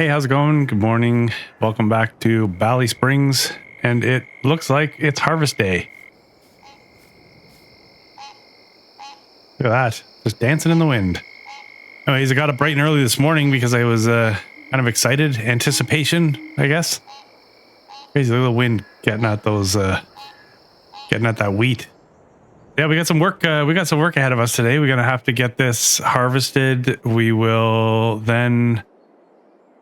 Hey, how's it going? Good morning. Welcome back to BallySprings, and it looks like it's harvest day. Look at that, just dancing in the wind. Anyways, I got up bright and early this morning because I was kind of excited, anticipation, I guess. Crazy little wind getting at those, getting at that wheat. Yeah, we got some work. We got some work ahead of us today. We're gonna have to get this harvested. We will then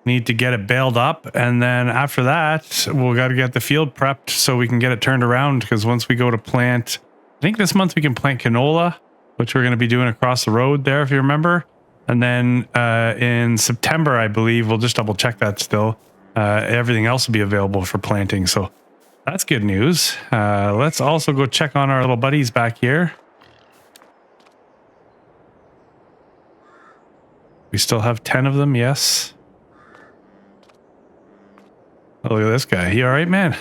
need to get it baled up, and then after that we'll got to get the field prepped so we can get it turned around, because once we go to plant, I think this month we can plant canola, which we're going to be doing across the road there, if you remember. And then in September, I believe, we'll just double check that still, everything else will be available for planting, so that's good news. Let's also go check on our little buddies back here. We still have 10 of them. Yes. Oh, look at this guy. You all right, man?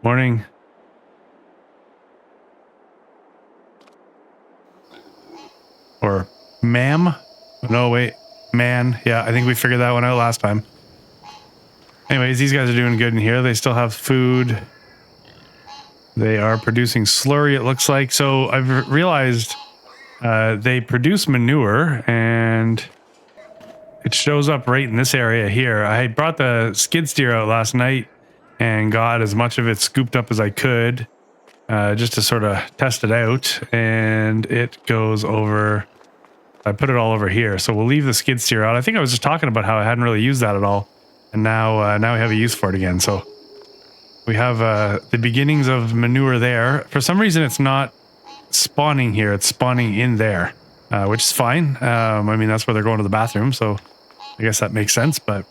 Morning. Or ma'am? No, wait. Man. Yeah, I think we figured that one out last time. Anyways, these guys are doing good in here. They still have food. They are producing slurry, it looks like. So I've realized they produce manure, and it shows up right in this area here. I brought the skid steer out last night and got as much of it scooped up as I could, just to sort of test it out. And it goes over, I put it all over here. So we'll leave the skid steer out. I think I was just talking about how I hadn't really used that at all. And now we have a use for it again. So we have the beginnings of manure there. For some reason, it's not spawning here. It's spawning in there, which is fine. I mean, that's where they're going to the bathroom. So I guess that makes sense, but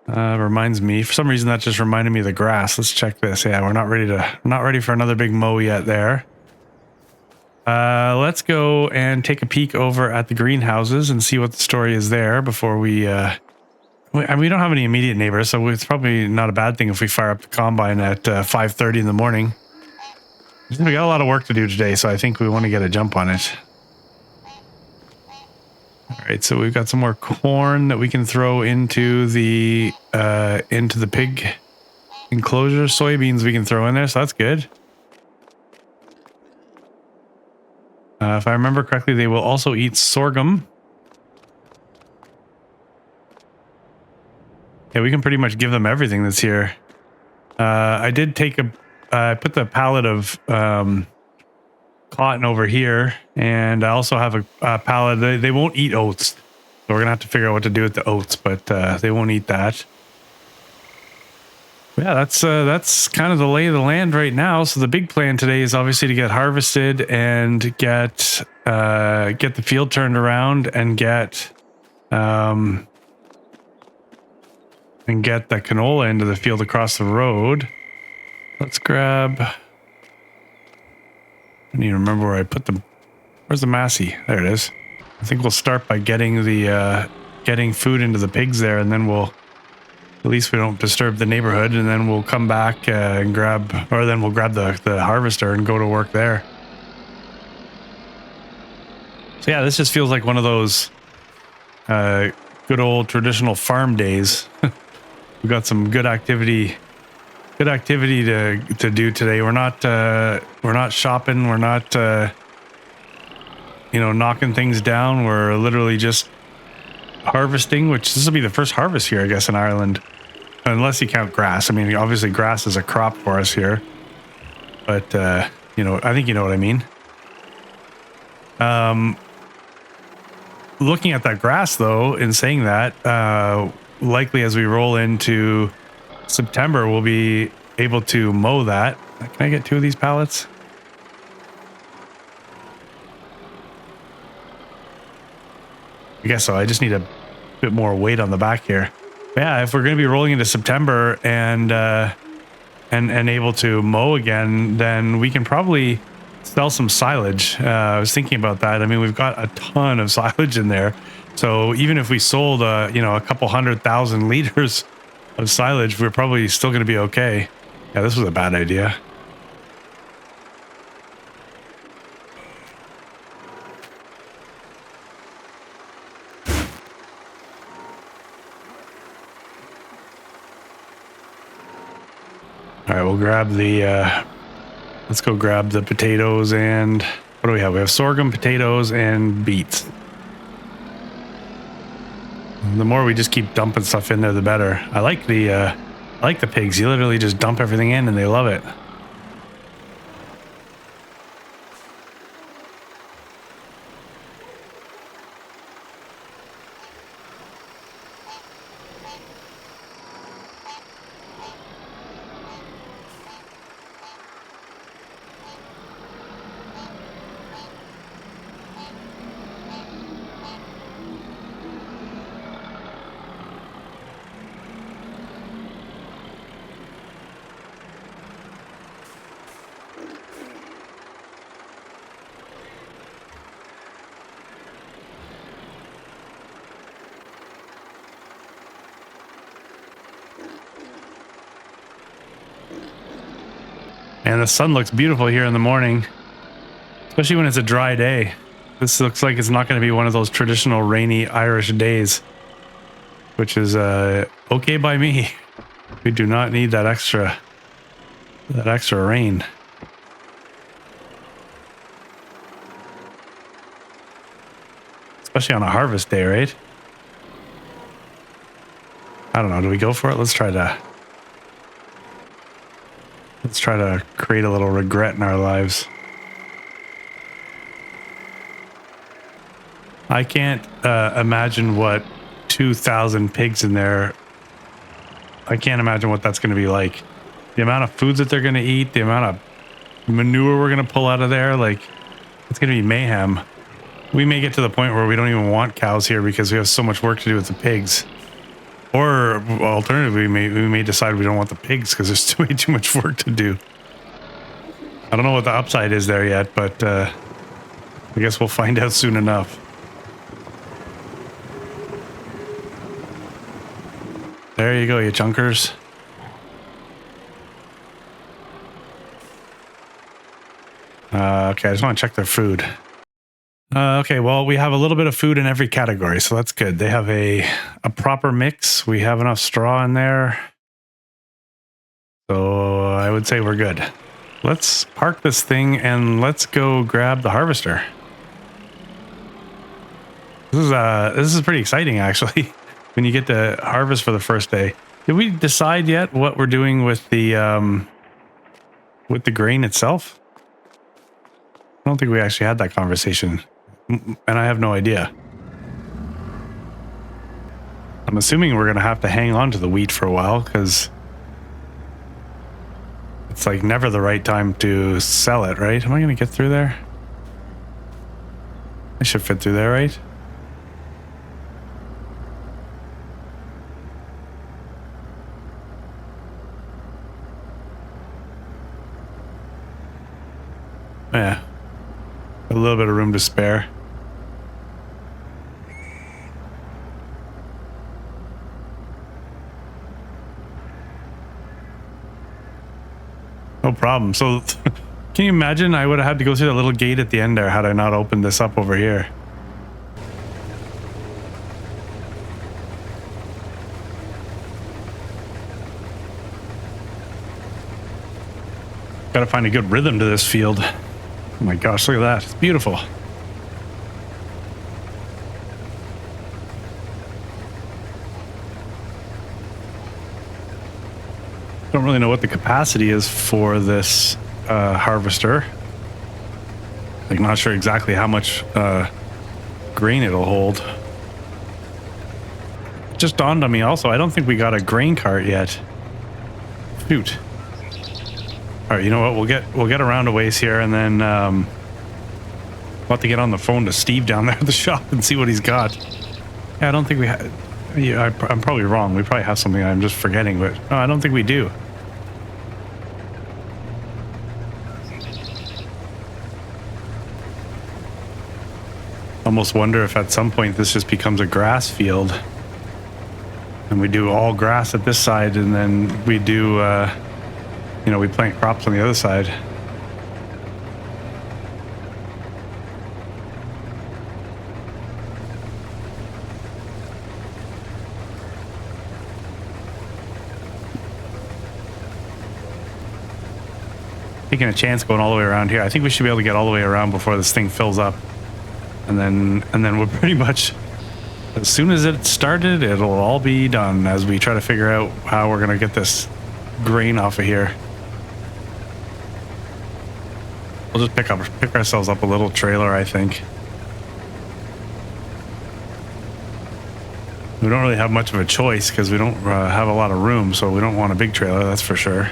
reminds me, for some reason that just reminded me of the grass. Let's check this. Yeah, we're not ready for another big mow yet there. Let's go and take a peek over at the greenhouses and see what the story is there before we don't have any immediate neighbors, so it's probably not a bad thing if we fire up the combine at 5:30 in the morning. We got a lot of work to do today, so I think we want to get a jump on it. All right, so we've got some more corn that we can throw into the pig enclosure. Soybeans we can throw in there, so that's good. If I remember correctly, they will also eat sorghum. Yeah, we can pretty much give them everything that's here. I did take I put the pallet of cotton over here, and I also have a pallet. They won't eat oats, so we're gonna have to figure out what to do with the oats, but they won't eat that. Yeah, that's kind of the lay of the land right now. So the big plan today is obviously to get harvested and get the field turned around and get the canola into the field across the road. Let's grab, I don't even remember where I put them. Where's the Massey? There it is. I think we'll start by getting the getting food into the pigs there, and then at least we don't disturb the neighborhood, and then we'll come back and grab the harvester and go to work there. So yeah, this just feels like one of those good old traditional farm days. We've got some good activity to do today. We're not shopping. We're not knocking things down. We're literally just harvesting, which this will be the first harvest here, I guess, in Ireland, unless you count grass. I mean, obviously grass is a crop for us here, but I think you know what I mean. Looking at that grass, though, in saying that, likely as we roll into September, we'll be able to mow that. Can I get 2 of these pallets? I guess so. I just need a bit more weight on the back here. But yeah, if we're going to be rolling into September and able to mow again, then we can probably sell some silage. I was thinking about that. I mean, we've got a ton of silage in there. So even if we sold a couple 100,000 liters of silage, we're probably still going to be okay. Yeah, this was a bad idea. All right, we'll grab the, let's go grab the potatoes and what do we have? We have sorghum, potatoes, and beets. The more we just keep dumping stuff in there, the better. I like the pigs. You literally just dump everything in and they love it. And the sun looks beautiful here in the morning, especially when it's a dry day. This looks like it's not going to be one of those traditional rainy Irish days, which is okay by me. We do not need that extra rain. Especially on a harvest day, right? I don't know. Do we go for it? Let's try to create a little regret in our lives. I can't imagine what 2,000 pigs in there. I can't imagine what that's going to be like. The amount of foods that they're going to eat, the amount of manure we're going to pull out of there, like it's going to be mayhem. We may get to the point where we don't even want cows here because we have so much work to do with the pigs. Or alternatively, we may decide we don't want the pigs because there's way too much work to do. I don't know what the upside is there yet, but I guess we'll find out soon enough. There you go, you chunkers. Okay, I just want to check their food. Okay, well, we have a little bit of food in every category, so that's good. They have a proper mix. We have enough straw in there. So I would say we're good. Let's park this thing and let's go grab the harvester. This is pretty exciting, actually, when you get to harvest for the first day. Did we decide yet what we're doing with the grain itself? I don't think we actually had that conversation. And I have no idea. I'm assuming we're going to have to hang on to the wheat for a while because it's like never the right time to sell it, right? Am I going to get through there? I should fit through there, right? Yeah. A little bit of room to spare. No problem. So, can you imagine? I would have had to go through that little gate at the end there had I not opened this up over here. Got to find a good rhythm to this field. Oh my gosh, look at that. It's beautiful. Don't really know what the capacity is for this harvester. Like, not sure exactly how much grain it'll hold. It just dawned on me also, I don't think we got a grain cart yet. Shoot. All right, you know what? We'll get around a ways here, and then we'll have to get on the phone to Steve down there at the shop and see what he's got. Yeah, I don't think we have. Yeah, I'm probably wrong. We probably have something I'm just forgetting, but no, I don't think we do. Almost wonder if at some point this just becomes a grass field, and we do all grass at this side, and then we do, we plant crops on the other side. taking a chance going all the way around here. I think we should be able to get all the way around before this thing fills up. And then we're pretty much, as soon as it started, it'll all be done as we try to figure out how we're going to get this grain off of here. We'll just pick ourselves up a little trailer, I think. We don't really have much of a choice because we don't have a lot of room, so we don't want a big trailer, that's for sure.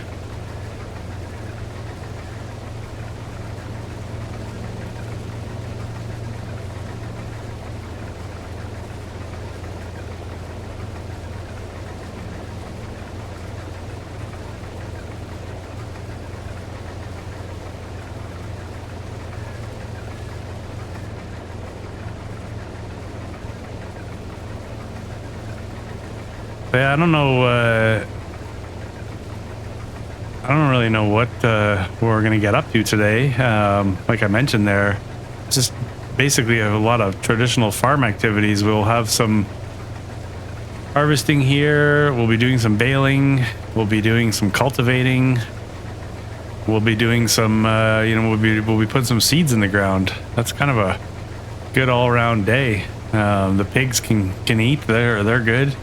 Yeah, I don't know. I don't really know what we're gonna get up to today. Like I mentioned, there, it's just basically a lot of traditional farm activities. We'll have some harvesting here. We'll be doing some baling. We'll be doing some cultivating. We'll be doing some. We'll be putting some seeds in the ground. That's kind of a good all-around day. The pigs can eat. They're good.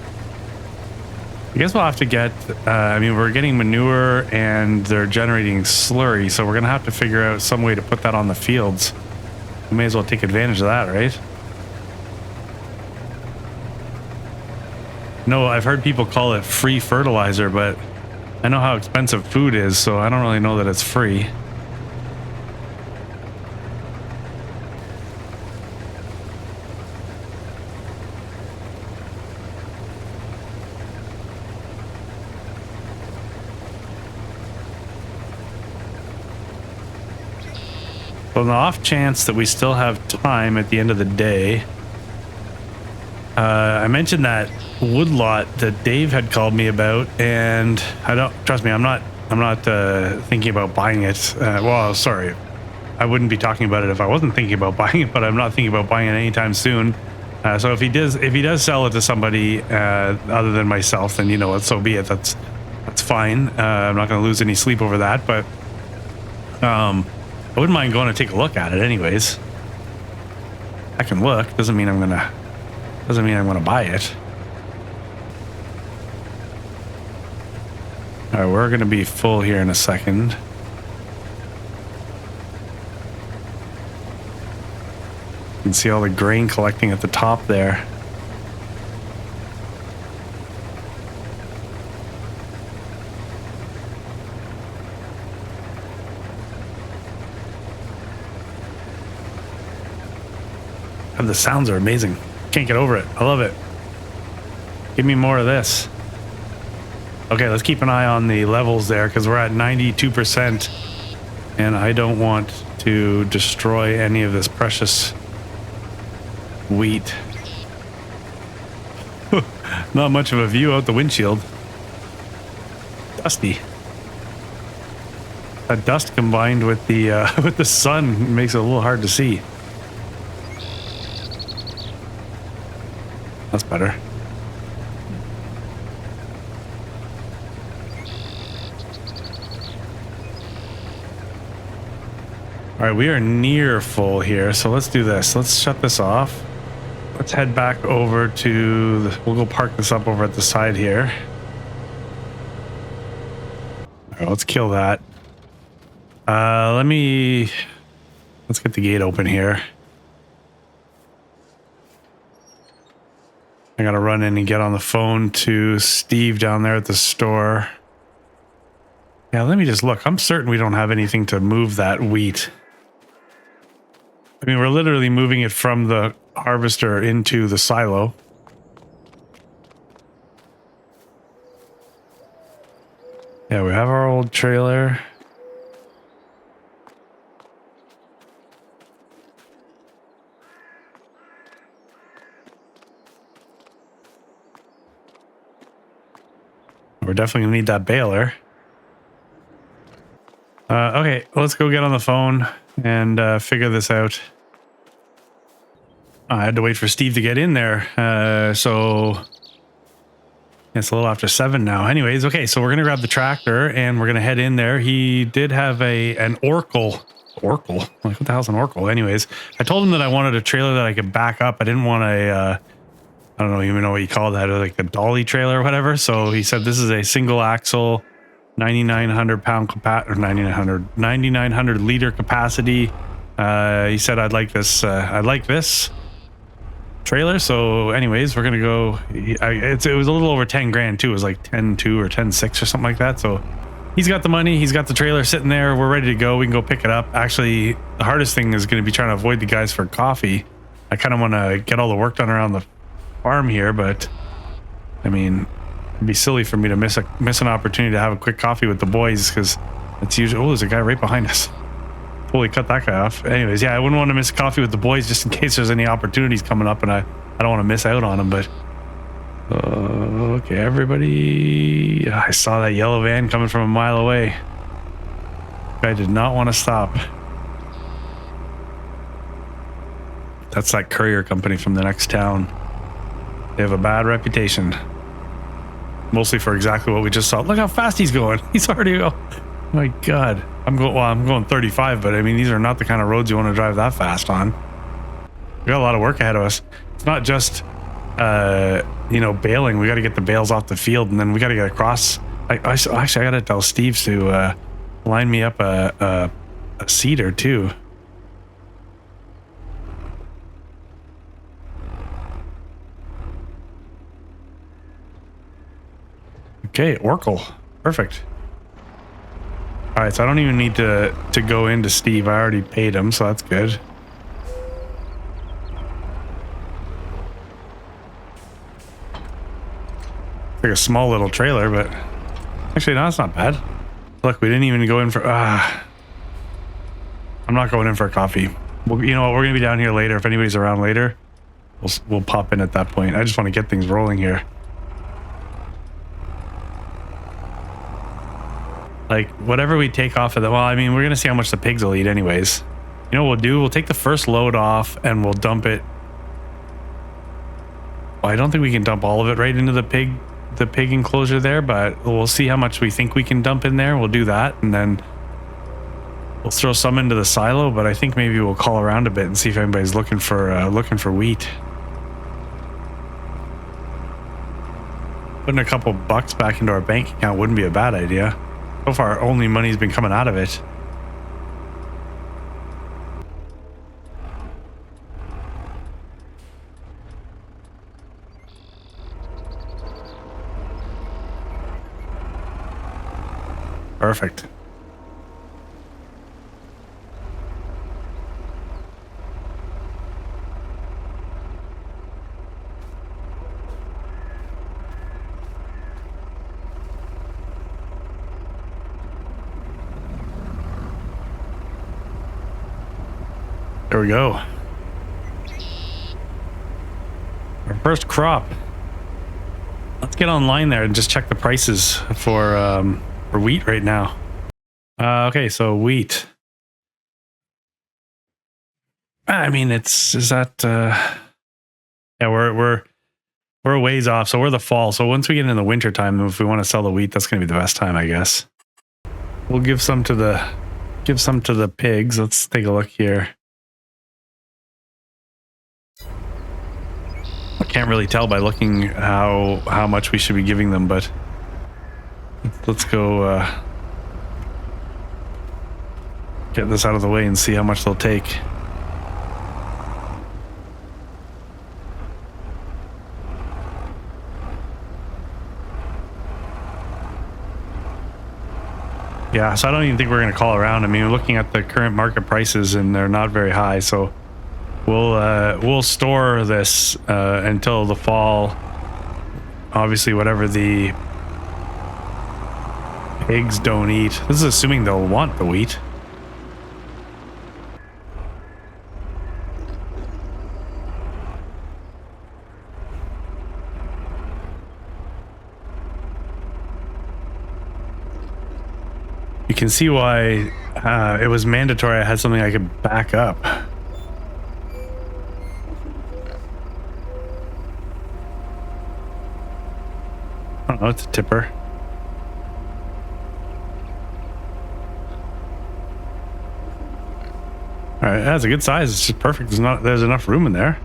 I guess we'll have to get, we're getting manure and they're generating slurry, so we're going to have to figure out some way to put that on the fields. We may as well take advantage of that, right? No, I've heard people call it free fertilizer, but I know how expensive food is, so I don't really know that it's free. So on the off chance that we still have time at the end of the day, I mentioned that woodlot that Dave had called me about, and I don't, trust me, I'm not thinking about buying it. Well, sorry, I wouldn't be talking about it if I wasn't thinking about buying it, but I'm not thinking about buying it anytime soon. So if he does sell it to somebody other than myself, then you know what, so be it. That's fine. I'm not going to lose any sleep over that, but I wouldn't mind going to take a look at it anyways. I can look, doesn't mean I'm gonna buy it. All right, we're gonna be full here in a second. You can see all the grain collecting at the top there. The sounds are amazing. Can't get over it. I love it. Give me more of this. Okay, let's keep an eye on the levels there because we're at 92% and I don't want to destroy any of this precious wheat. Not much of a view out the windshield. Dusty. That dust combined with the with the sun makes it a little hard to see. That's better. All right, we are near full here, so let's do this. Let's shut this off. Let's head back over to we'll go park this up over at the side here. All right, let's kill that. Let's get the gate open here. I gotta run in and get on the phone to Steve down there at the store. Yeah, let me just look. I'm certain we don't have anything to move that wheat. I mean, we're literally moving it from the harvester into the silo. Yeah, we have our old trailer. We're definitely gonna need that baler. Okay, let's go get on the phone and figure this out. I had to wait for Steve to get in there. So It's a little after 7 now. Anyways, okay, so we're gonna grab the tractor and we're gonna head in there. He did have an Oracle. Oracle? Like, what the hell's an Oracle? Anyways, I told him that I wanted a trailer that I could back up. I didn't want a I don't even know what you call that, like the dolly trailer or whatever. So he said this is a single axle, 9,900 pound or 9,900 liter capacity. He said I'd like this trailer. So anyways, we're gonna go. It was a little over 10 grand too. It was like 10.2 or 10.6 or something like that. So he's got the money, he's got the trailer sitting there, we're ready to go. We can go pick it up. Actually, the hardest thing is going to be trying to avoid the guys for coffee. I kind of want to get all the work done around the farm here, but I mean, it'd be silly for me to miss an opportunity to have a quick coffee with the boys, because it's usually, oh, there's a guy right behind us. Totally cut that guy off. Anyways, yeah, I wouldn't want to miss a coffee with the boys just in case there's any opportunities coming up, and I don't want to miss out on them. But okay, everybody, I saw that yellow van coming from a mile away. Guy did not want to stop. That's that courier company from the next town. They have a bad reputation. Mostly for exactly what we just saw. Look how fast he's going. He's already, oh my God. I'm going 35, but I mean, these are not the kind of roads you want to drive that fast on. We got a lot of work ahead of us. It's not just, baling. We got to get the bales off the field, and then we got to get across. I got to tell Steve to line me up a seeder too. Okay, Oracle. Perfect. All right, so I don't even need to go into Steve. I already paid him, so that's good. Like a small little trailer, but actually, no, it's not bad. Look, we didn't even go in for... I'm not going in for a coffee. Well, you know what? We're going to be down here later. If anybody's around later, we'll pop in at that point. I just want to get things rolling here. Like, whatever we take off of the... Well, I mean, we're going to see how much the pigs will eat anyways. You know what we'll do? We'll take the first load off and we'll dump it. Well, I don't think we can dump all of it right into the pig enclosure there, but we'll see how much we think we can dump in there. We'll do that, and then we'll throw some into the silo, but I think maybe we'll call around a bit and see if anybody's looking for wheat. Putting a couple bucks back into our bank account wouldn't be a bad idea. So far, only money's been coming out of it. Perfect. There we go. Our first crop. Let's get online there and just check the prices for wheat right now. Okay, so wheat. I mean, yeah, we're a ways off, so we're the fall. So once we get into the winter time, if we want to sell the wheat, that's going to be the best time, I guess. We'll give some to the pigs. Let's take a look here. I can't really tell by looking how much we should be giving them, but let's go get this out of the way and see how much they'll take. Yeah, so I don't even think we're going to call around. I mean, we're looking at the current market prices and they're not very high, so we'll store this until the fall. Obviously, whatever the pigs don't eat. This is assuming they'll want the wheat. You can see why it was mandatory I had something I could back up. I don't know, it's a tipper. All right, that's a good size. It's just perfect. There's enough room in there.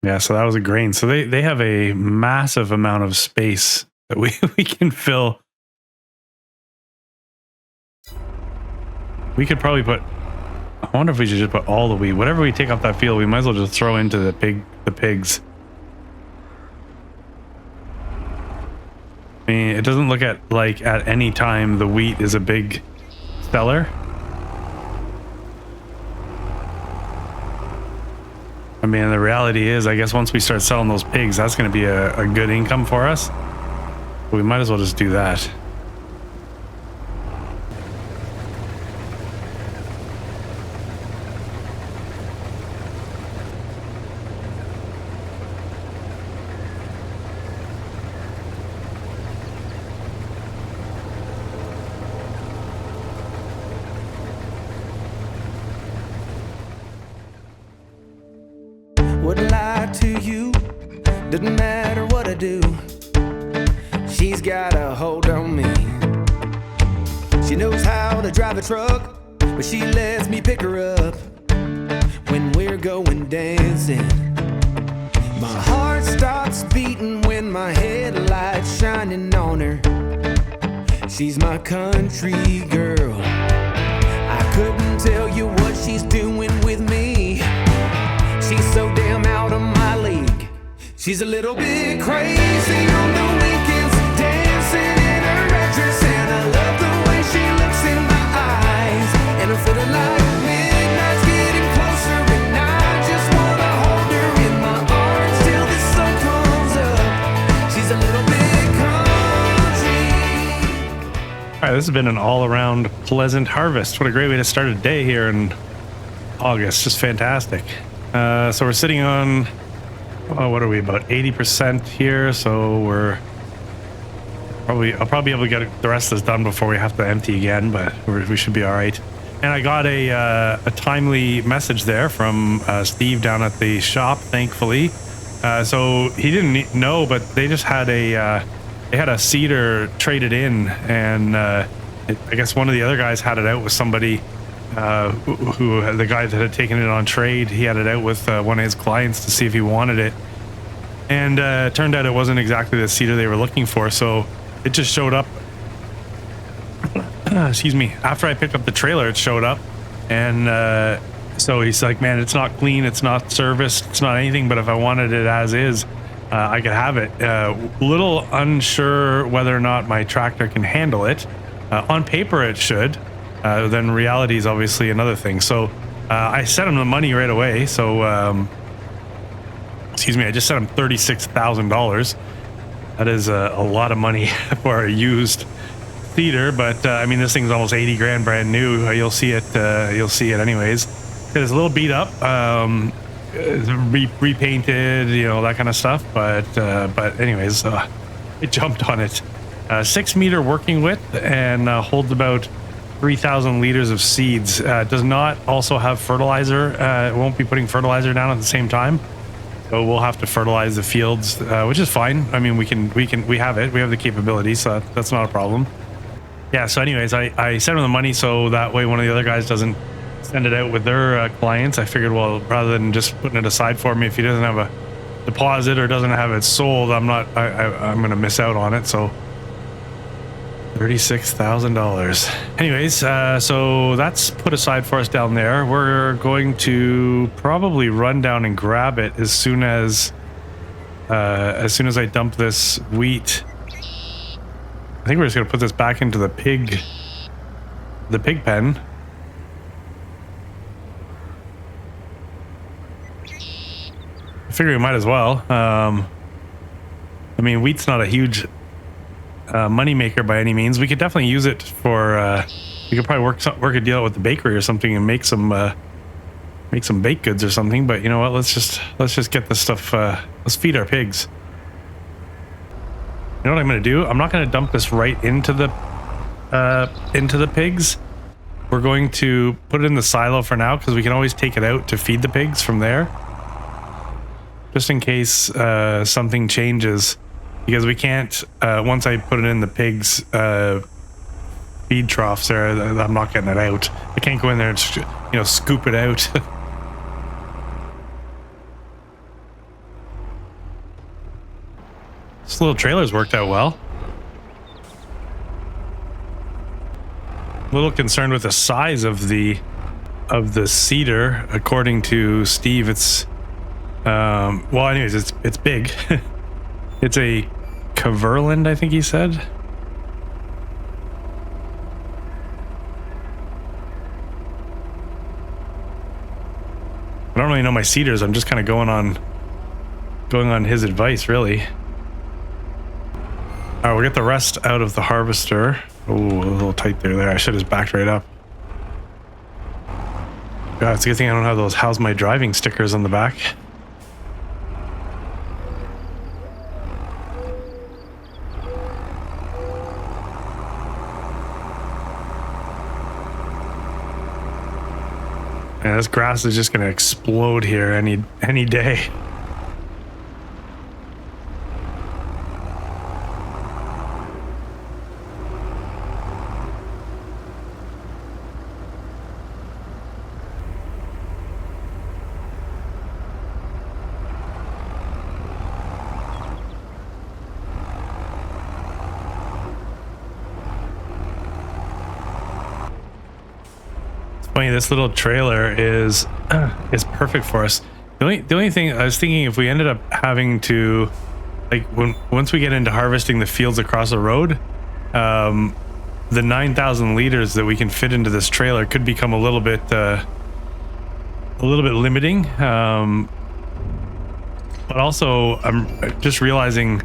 Yeah, so that was a grain. So they have a massive amount of space that we can fill. We could probably put, I wonder if we should just put all the wheat. Whatever we take off that field, we might as well just throw into the pigs. I mean, it doesn't look like at any time the wheat is a big seller. I mean, the reality is, I guess once we start selling those pigs, that's going to be a good income for us. We might as well just do that. Wouldn't lie to you, doesn't matter what I do. She's got a hold on me. She knows how to drive a truck, but she lets me pick her up when we're going dancing. My heart stops beating when my headlights shining on her. She's my country girl. I couldn't tell you what she's doing with me. She's so damn out of my league. She's a little bit crazy on the weekends, dancing in her red dress, and I love the way she looks in my eyes. And I'm feeling like midnight's getting closer, and I just wanna hold her in my arms till the sun comes up. She's a little bit country. All right, this has been an all-around pleasant harvest. What a great way to start a day here in August. Just fantastic. So we're sitting on, what are we, about 80% here? So I'll probably be able to get the rest of this done before we have to empty again, but we should be all right. And I got a timely message there from Steve down at the shop, thankfully. So he didn't know, but they just had a cedar traded in, and I guess one of the other guys had it out with somebody. The guy that had taken it on trade, he had it out with one of his clients to see if he wanted it, and turned out it wasn't exactly the cedar they were looking for, so it just showed up. Excuse me. After I picked up the trailer, it showed up, and so he's like, man, it's not clean, it's not serviced, it's not anything, but if I wanted it as is, I could have it. Little unsure whether or not my tractor can handle it. On paper it should. Then reality is obviously another thing. So I sent him the money right away. So excuse me, I just sent him $36,000. That is a lot of money for a used cedar, but I mean, this thing's almost 80 grand brand new. You'll see it. You'll see it anyways. It's a little beat up, repainted, you know, that kind of stuff. But anyways, it jumped on it. 6 meter working width, and holds about 3,000 liters of seeds. Does not also have fertilizer. It won't be putting fertilizer down at the same time, so we'll have to fertilize the fields, which is fine. I mean, we have the capability, so that's not a problem. Yeah, so anyways, I sent him the money so that way one of the other guys doesn't send it out with their clients. I figured, well, rather than just putting it aside for me, if he doesn't have a deposit or doesn't have it sold, I'm going to miss out on it. So $36,000. Anyways, so that's put aside for us down there. We're going to probably run down and grab it as soon as I dump this wheat. I think we're just gonna put this back into the pig pen. I figure we might as well. I mean, wheat's not a huge money maker by any means. We could definitely use it for we could probably work a deal out with the bakery or something and make some baked goods or something. But you know what, let's just get this stuff. Let's feed our pigs. You know what I'm gonna do? I'm not gonna dump this right into the pigs. We're going to put it in the silo for now, because we can always take it out to feed the pigs from there, just in case something changes. because we can't, once I put it in the pigs feed troughs there, I'm not getting it out. I can't go in there and scoop it out. This little trailer's worked out well. A little concerned with the size of the cedar. According to Steve, it's well, anyways, it's big. It's a Coverland, I think he said. I don't really know my cedars. I'm just kind of going on his advice, really. All right, we'll get the rest out of the harvester. Oh, a little tight there. I should have backed right up. God, it's a good thing I don't have those "How's my driving" stickers on the back. Yeah, this grass is just going to explode here any day. Funny, this little trailer is perfect for us. The only thing I was thinking, if we ended up having to, like, once we get into harvesting the fields across the road, the 9,000 liters that we can fit into this trailer could become a little bit limiting. But also, I'm just realizing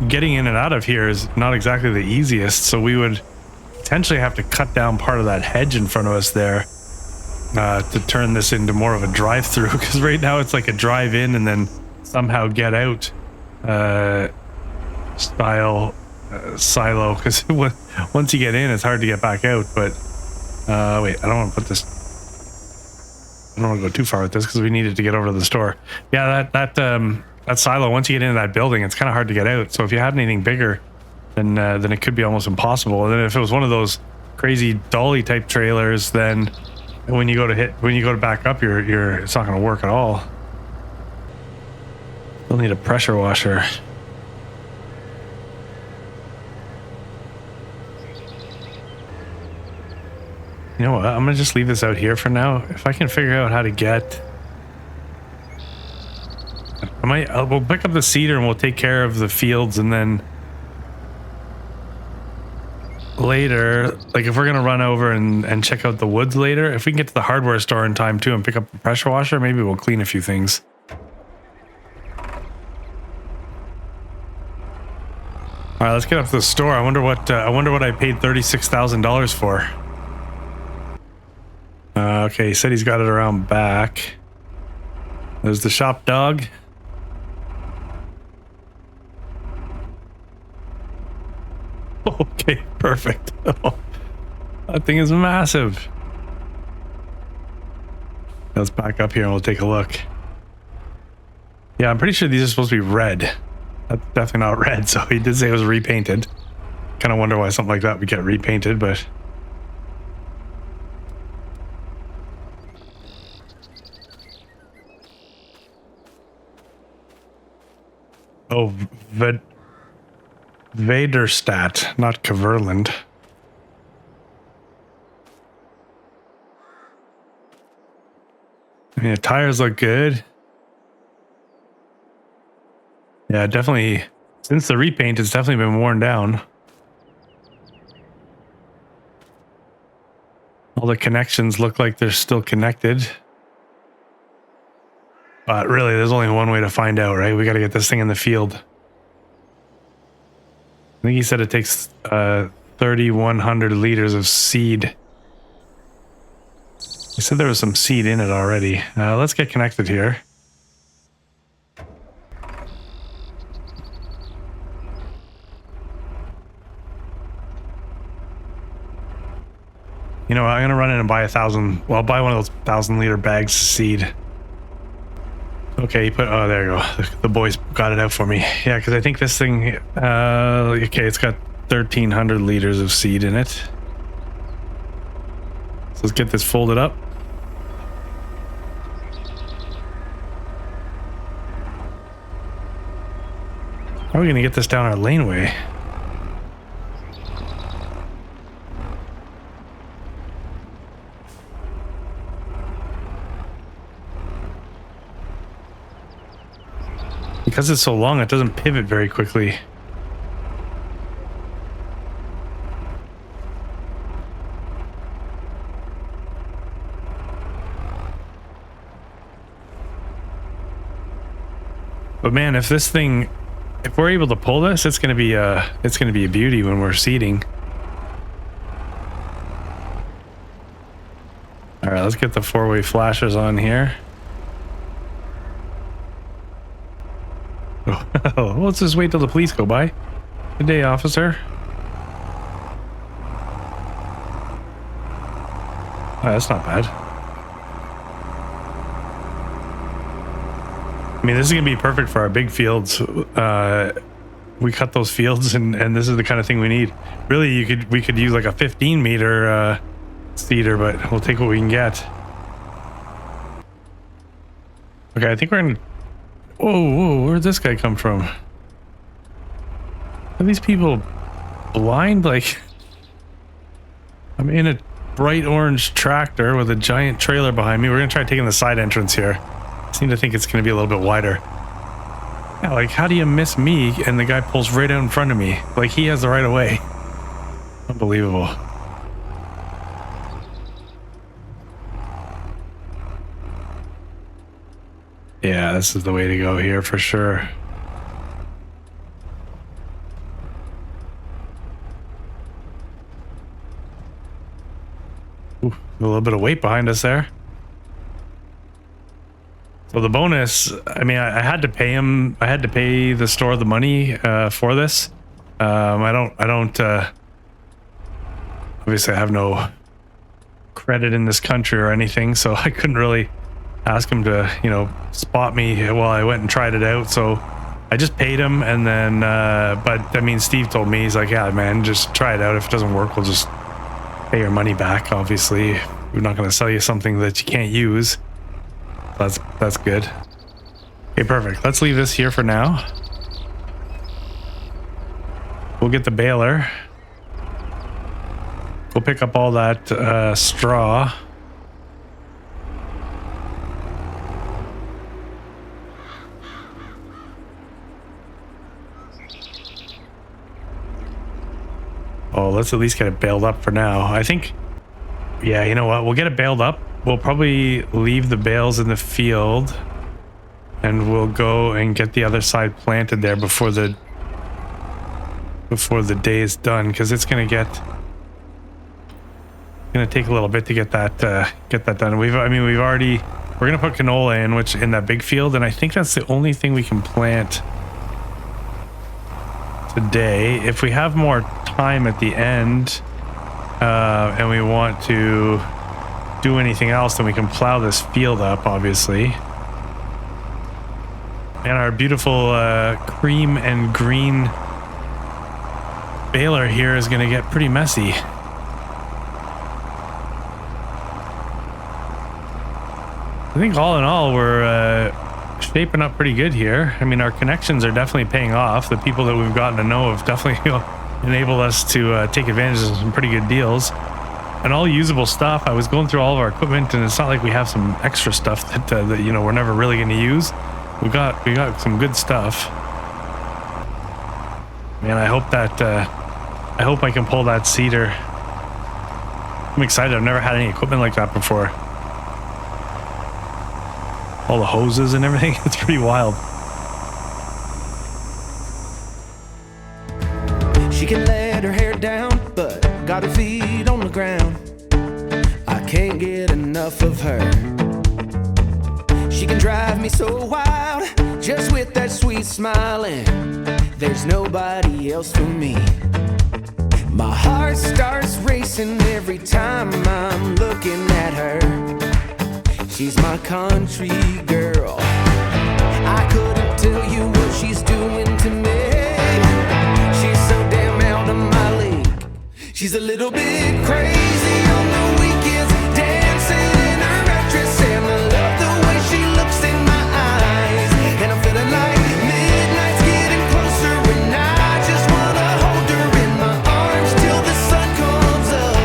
getting in and out of here is not exactly the easiest. So we would potentially have to cut down part of that hedge in front of us there. To turn this into more of a drive-through, because right now it's like a drive-in and then somehow get out style silo, because once you get in it's hard to get back out. But wait, I don't want to go too far with this because we needed to get over to the store. Yeah, that silo, once you get into that building, it's kind of hard to get out. So if you had anything bigger, then it could be almost impossible. And then if it was one of those crazy dolly type trailers, then when you go to back up, it's not going to work at all. You'll need a pressure washer. You know what? I'm going to just leave this out here for now. If I can figure out how to get, we'll pick up the cedar and we'll take care of the fields, and then later, like if we're gonna run over and check out the woods later, if we can get to the hardware store in time too and pick up the pressure washer, maybe we'll clean a few things. All right, let's get up to the store. I wonder what I paid $36,000 for. Okay, he said he's got it around back. There's the shop dog. Okay, perfect. That thing is massive. Let's back up here and we'll take a look. Yeah, I'm pretty sure these are supposed to be red. That's definitely not red, so he did say it was repainted. Kind of wonder why something like that would get repainted, but... Oh, Vaderstadt, not Coverland. I mean, the tires look good. Yeah, definitely. Since the repaint, it's definitely been worn down. All the connections look like they're still connected. But really, there's only one way to find out, right? We got to get this thing in the field. I think he said it takes 3,100 liters of seed. He said there was some seed in it already. Let's get connected here. You know what? I'm gonna run in and buy I'll buy one of those 1,000 liter bags of seed. Okay, oh, there you go. The boys got it out for me. Yeah, because I think this thing, okay, it's got 1,300 liters of seed in it. So let's get this folded up. How are we going to get this down our laneway? Because it's so long, it doesn't pivot very quickly. But man, if we're able to pull this, it's gonna be a beauty when we're seeding. All right, let's get the 4-way flashers on here. Oh, let's just wait till the police go by. Good day, officer. Oh, that's not bad. I mean, this is gonna be perfect for our big fields. We cut those fields, and this is the kind of thing we need. Really, we could use like a 15-meter seeder, but we'll take what we can get. Okay, I think we're gonna. Whoa, where'd this guy come from? Are these people blind? Like, I'm in a bright orange tractor with a giant trailer behind me. We're gonna try taking the side entrance here. I seem to think it's gonna be a little bit wider. Yeah, like, how do you miss me and the guy pulls right out in front of me? Like, he has the right of way. Unbelievable. Yeah, this is the way to go here for sure. Ooh, a little bit of weight behind us there. So the bonus, I mean, I had to pay him. I had to pay the store the money for this. I don't. Obviously, I have no credit in this country or anything, so I couldn't really ask him to, spot me while I went and tried it out. So I just paid him, and then, but I mean, Steve told me, he's like, yeah, man, just try it out. If it doesn't work, we'll just pay your money back. Obviously, we're not going to sell you something that you can't use. That's good. Okay, perfect. Let's leave this here for now. We'll get the baler. We'll pick up all that straw. Oh, let's at least get it baled up for now. I think, yeah, you know what? We'll get it baled up. We'll probably leave the bales in the field, and we'll go and get the other side planted there before the day is done, because it's gonna take a little bit to get that done. We're gonna put canola in, which in that big field, and I think that's the only thing we can plant today. If we have more time at the end, and we want to do anything else, then we can plow this field up, obviously. And our beautiful cream and green baler here is going to get pretty messy. I think all in all, we're shaping up pretty good here. I mean, our connections are definitely paying off. The people that we've gotten to know have definitely enabled us to take advantage of some pretty good deals. And all usable stuff. I was going through all of our equipment, and it's not like we have some extra stuff that we're never really going to use. We got some good stuff. Man, I hope I can pull that seeder. I'm excited. I've never had any equipment like that before. All the hoses and everything. It's pretty wild. She can let her hair down, but got her feet on the ground. I can't get enough of her. She can drive me so wild, just with that sweet smiling. There's nobody else for me. My heart starts racing every time I'm looking at her. She's my country girl. tell you what she's doing to me. She's so damn out of my league. She's a little bit crazy on the weekends, dancing in her mattress, and I love the way she looks in my eyes. And I'm feeling like midnight's getting closer, and I just wanna hold her in my arms till the sun comes up.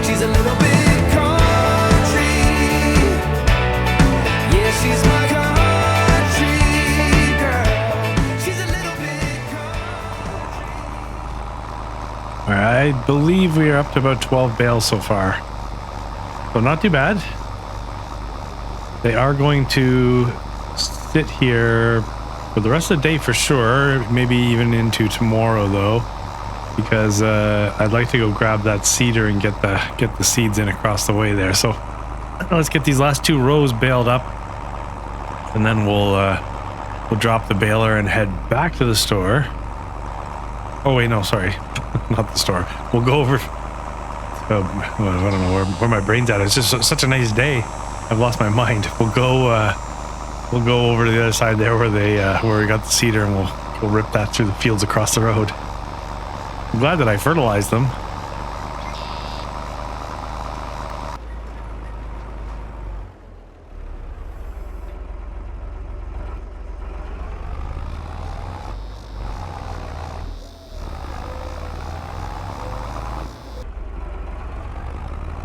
She's a little bit country, yeah, she's my country girl. She's a little bit country. I believe we are up to about 12 bales so far. So not too bad. They are going to sit here for the rest of the day for sure. Maybe even into tomorrow though, because I'd like to go grab that cedar and get the seeds in across the way there. So let's get these last 2 rows baled up, and then we'll drop the baler and head back to the store. Oh wait, no, sorry. Not the store. We'll go over. I don't know where my brain's at. It's just such a nice day. I've lost my mind. We'll go over to the other side there where we got the cedar, and we'll rip that through the fields across the road. I'm glad that I fertilized them.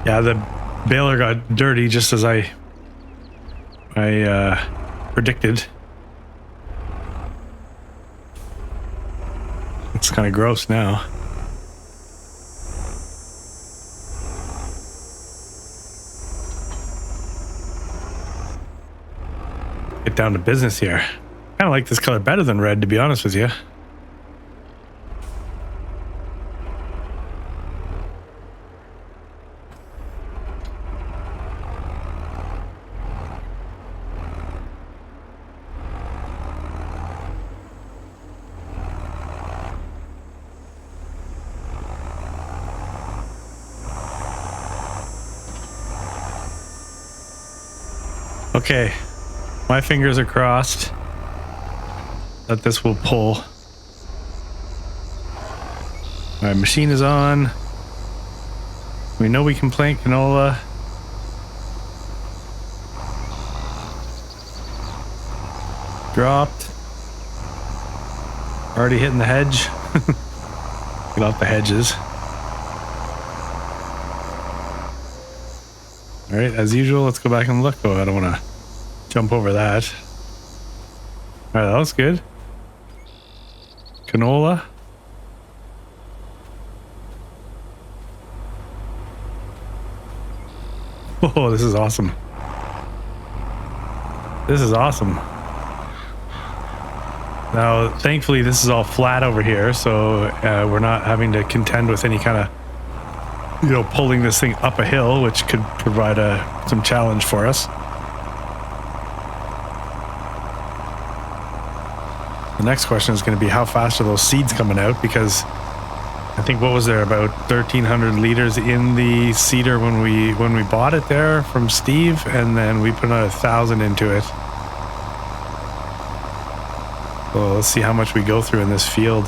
Yeah, the baler got dirty just as I predicted. It's kind of gross now. Get down to business here. Kind of like this color better than red, to be honest with you. Okay, my fingers are crossed that this will pull. My machine is on. We know we can plant canola. Dropped. Already hitting the hedge. Get off the hedges. All right, as usual, let's go back and look. Oh, I don't want to jump over that. All right, that looks good. Canola. Oh, this is awesome. This is awesome. Now, thankfully, this is all flat over here, so we're not having to contend with any kind of, pulling this thing up a hill, which could provide some challenge for us. The next question is going to be how fast are those seeds coming out, because I think, what was there, about 1,300 liters in the cedar when we bought it there from Steve, and then we put another 1,000 into it. So let's see how much we go through in this field.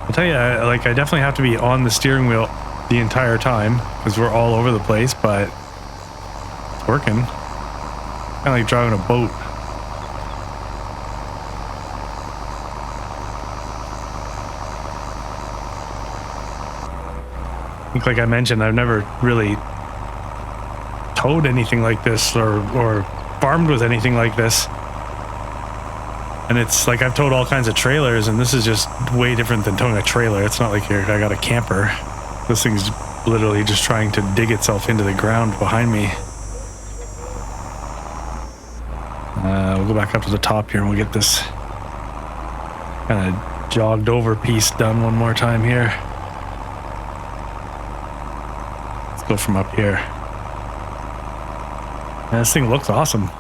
I'll tell you, I definitely have to be on the steering wheel the entire time because we're all over the place, but it's working. Kind of like driving a boat. I think, like I mentioned, I've never really towed anything like this or farmed with anything like this. And it's like I've towed all kinds of trailers, and this is just way different than towing a trailer. It's not like I got a camper. This thing's literally just trying to dig itself into the ground behind me. We'll go back up to the top here and we'll get this kind of jogged over piece done one more time here. Let's go from up here. And this thing looks awesome.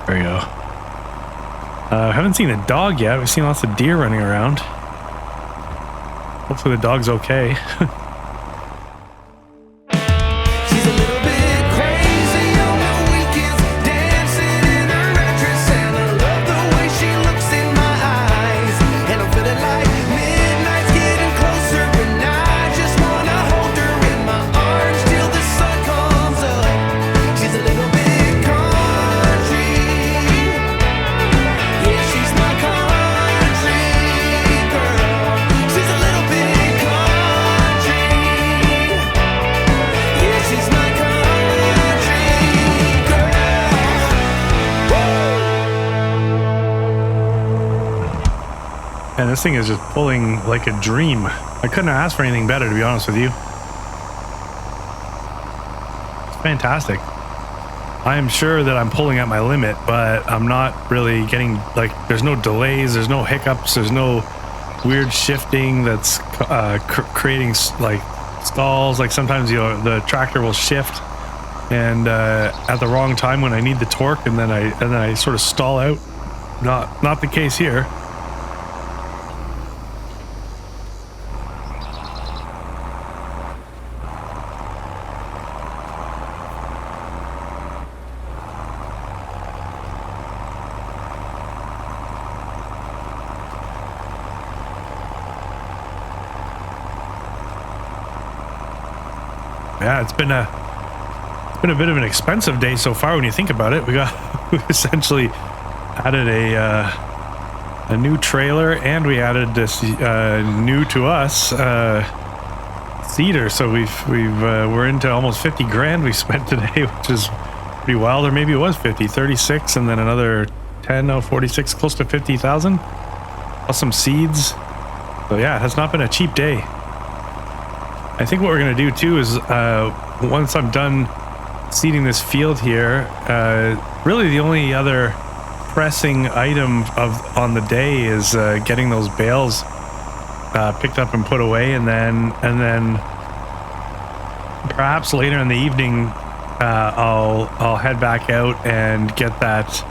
There we go. Haven't seen a dog yet. We've seen lots of deer running around. Hopefully the dog's okay. She's a little bit crazy on the weekends, dancing in her red dress, and I love the way she looks in my eyes. And I'm feeling like midnight's getting closer, and I just wanna hold her in my arms till the sun comes up. She's a little bit country, yeah, she's my country girl. She's a little bit country, yeah, she's my country girl. And this thing is just pulling like a dream. I couldn't have asked for anything better, to be honest with you. It's fantastic. I am sure that I'm pulling at my limit, but I'm not really getting, like, there's no delays, there's no hiccups, there's no weird shifting that's creating like stalls. Like sometimes, you know, the tractor will shift and at the wrong time when I need the torque, and then I sort of stall out. Not the case here. Yeah, it's been a bit of an expensive day so far when you think about it. We essentially added a new trailer, and we added this new to us cedar. So we're into almost 50 grand we spent today, which is pretty wild. Or maybe it was 36, and then another 46, close to 50,000 plus some seeds. So yeah, it has not been a cheap day. I think what we're going to do too is once I'm done seeding this field here, really the only other pressing item on the day is getting those bales picked up and put away, and then perhaps later in the evening I'll head back out and get that.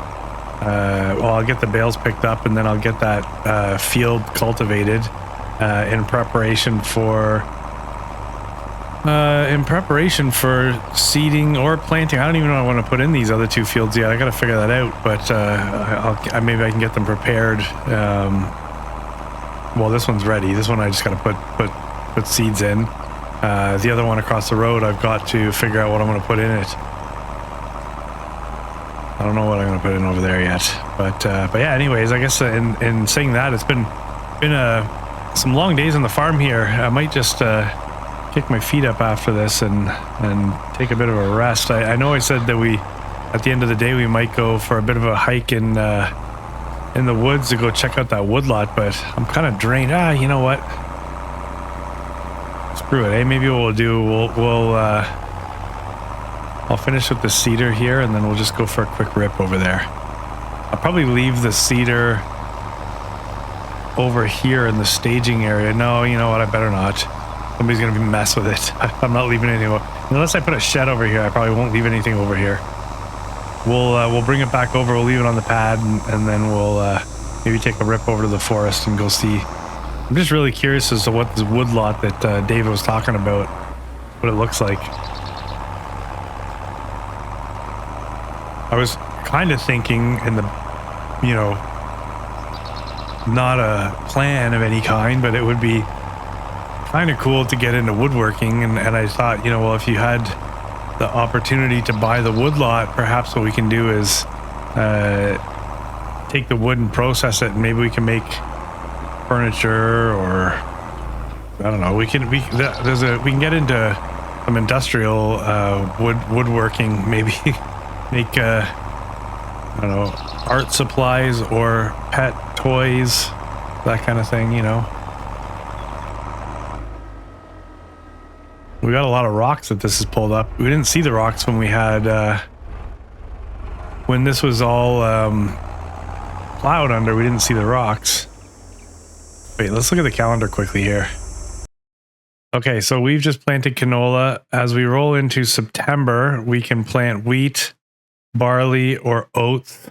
I'll get the bales picked up, and then I'll get that field cultivated in preparation for seeding or planting. I don't even know what I want to put in these other two fields yet. I got to figure that out, but maybe I can get them prepared. Well, this one's ready. This one I just got to put seeds in. The other one across the road, I've got to figure out what I'm going to put in it. I don't know what I'm going to put in over there yet, but yeah. Anyways, I guess in saying that, it's been some long days on the farm here. I might just kick my feet up after this and take a bit of a rest. I know I said that at the end of the day we might go for a bit of a hike in the woods to go check out that woodlot, but I'm kind of drained. You know what? Screw it. Maybe what I'll finish with the cedar here, and then we'll just go for a quick rip over there. I'll probably leave the cedar over here in the staging area. No, you know what? I better not. Somebody's gonna be mess with it. I'm not leaving it anymore. Unless I put a shed over here, I probably won't leave anything over here. We'll bring it back over. We'll leave it on the pad, and then we'll maybe take a rip over to the forest and go see. I'm just really curious as to what this woodlot that Dave was talking about, what it looks like. I was kind of thinking in the, you know, not a plan of any kind, but it would be kind of cool to get into woodworking, and I thought, you know, well, if you had the opportunity to buy the woodlot, perhaps what we can do is take the wood and process it, and maybe we can make furniture, or I don't know. We can get into some industrial woodworking, maybe make I don't know, art supplies or pet toys, that kind of thing, you know. We got a lot of rocks that this is pulled up. We didn't see the rocks when we had when this was all plowed under. We didn't see the rocks. Wait, let's look at the calendar quickly here. Okay, so we've just planted canola. As we roll into September, we can plant wheat, barley, or oats.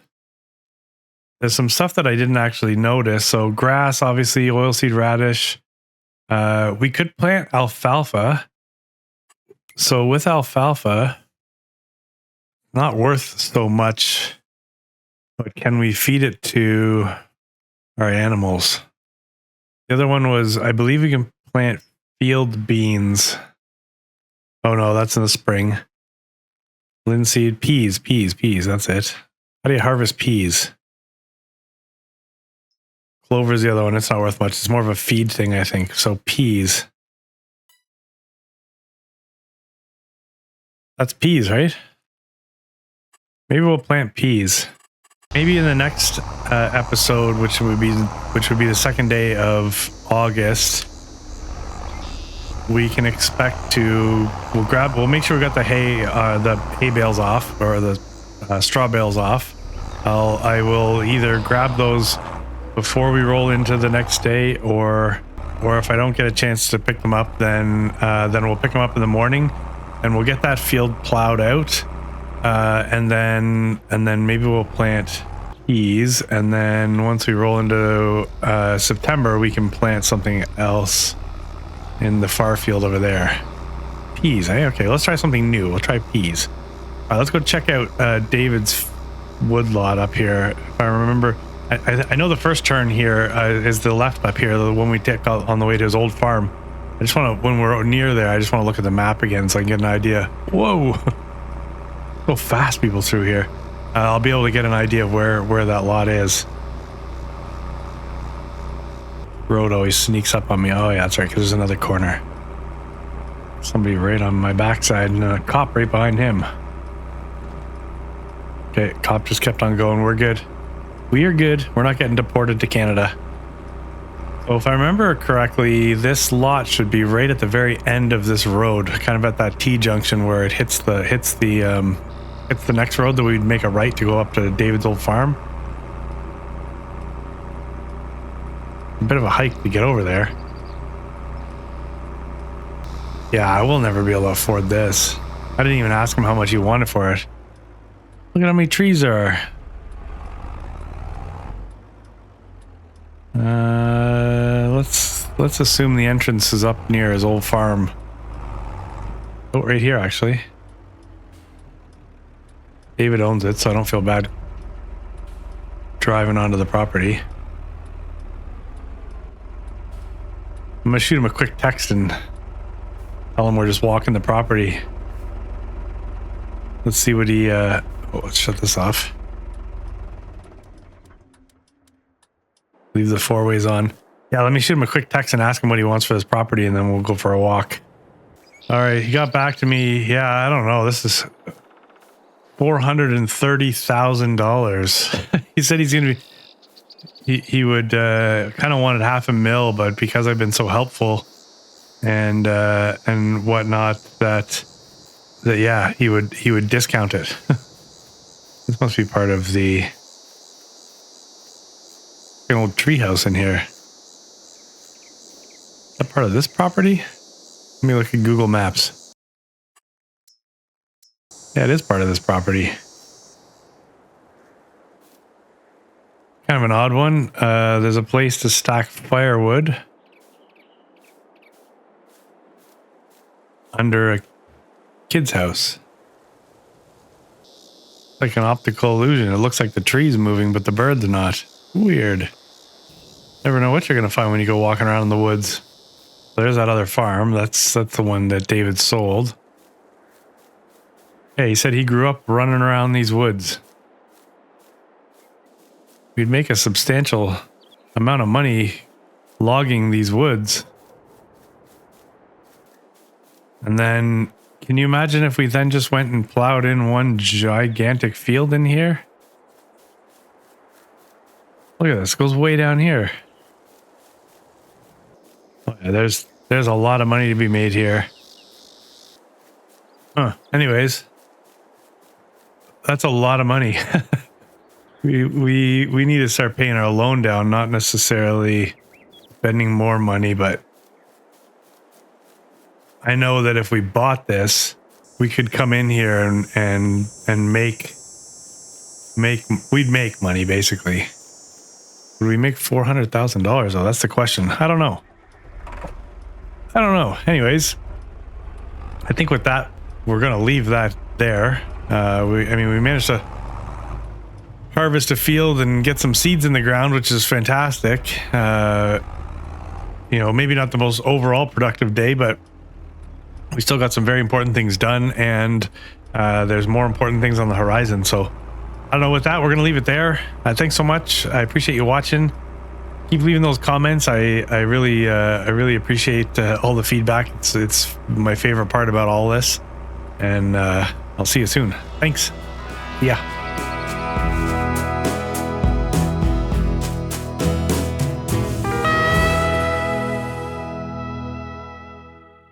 There's some stuff that I didn't actually notice. So grass, obviously, oilseed radish. We could plant alfalfa. So with alfalfa, not worth so much, but can we feed it to our animals? The other one was, I believe we can plant field beans. Oh no, that's in the spring. Linseed, peas, that's it. How do you harvest peas? Clover is the other one. It's not worth much. It's more of a feed thing, I think. So peas. That's peas, right? Maybe we'll plant peas. Maybe in the next episode, which would be the second day of August, we can expect to we'll make sure we got the hay bales off, or the straw bales off. I will either grab those before we roll into the next day, or if I don't get a chance to pick them up, then we'll pick them up in the morning, and we'll get that field plowed out, and then maybe we'll plant peas, and then once we roll into September, we can plant something else in the far field over there. Peas, eh? Okay, let's try something new. We'll try peas. All right, let's go check out David's woodlot up here. If I remember, I know the first turn here is the left up here, the one we take out on the way to his old farm. I just want to, when we're near there, I just want to look at the map again so I can get an idea. Whoa! Go fast people through here. I'll be able to get an idea of where that lot is. Road always sneaks up on me. Oh yeah, that's right, because there's another corner. Somebody right on my backside and a cop right behind him. Okay, cop just kept on going. We're good. We are good. We're not getting deported to Canada. So if I remember correctly, this lot should be right at the very end of this road, kind of at that T-junction where it hits the next road that we'd make a right to go up to David's old farm. A bit of a hike to get over there. Yeah, I will never be able to afford this. I didn't even ask him how much he wanted for it. Look at how many trees there are. Let's assume the entrance is up near his old farm. Oh, right here actually. David owns it, so I don't feel bad driving onto the property. I'm gonna shoot him a quick text and tell him we're just walking the property. Let's see what he let's shut this off. Leave the four ways on. Yeah, let me shoot him a quick text and ask him what he wants for this property, and then we'll go for a walk. All right, he got back to me. Yeah, I don't know. This is $430,000. He said he's gonna be. He would kind of wanted $500,000, but because I've been so helpful and whatnot, that yeah, he would discount it. This must be part of the an old treehouse in here. Is that part of this property? Let me look at Google Maps. Yeah, it is part of this property. Kind of an odd one. There's a place to stack firewood under a kid's house. Like an optical illusion. It looks like the tree's moving, but the birds are not. Weird. Never know what you're gonna find when you go walking around in the woods. There's that other farm. That's the one that David sold. Yeah, he said he grew up running around these woods. We'd make a substantial amount of money logging these woods. And then, can you imagine if we then just went and plowed in one gigantic field in here? Look at this, it goes way down here. Oh yeah, there's a lot of money to be made here. Anyways, that's a lot of money. we need to start paying our loan down, not necessarily spending more money, but I know that if we bought this, we could come in here and we'd make money basically. Would we make $400,000? Oh, that's the question. I don't know. Anyways, I think with that, we're going to leave that there. We managed to harvest a field and get some seeds in the ground, which is fantastic. Maybe not the most overall productive day, but we still got some very important things done, and there's more important things on the horizon. So I don't know, with that, we're going to leave it there. Thanks so much. I appreciate you watching. Keep leaving those comments. I really appreciate all the feedback. It's my favorite part about all this, and I'll see you soon. Thanks. Yeah.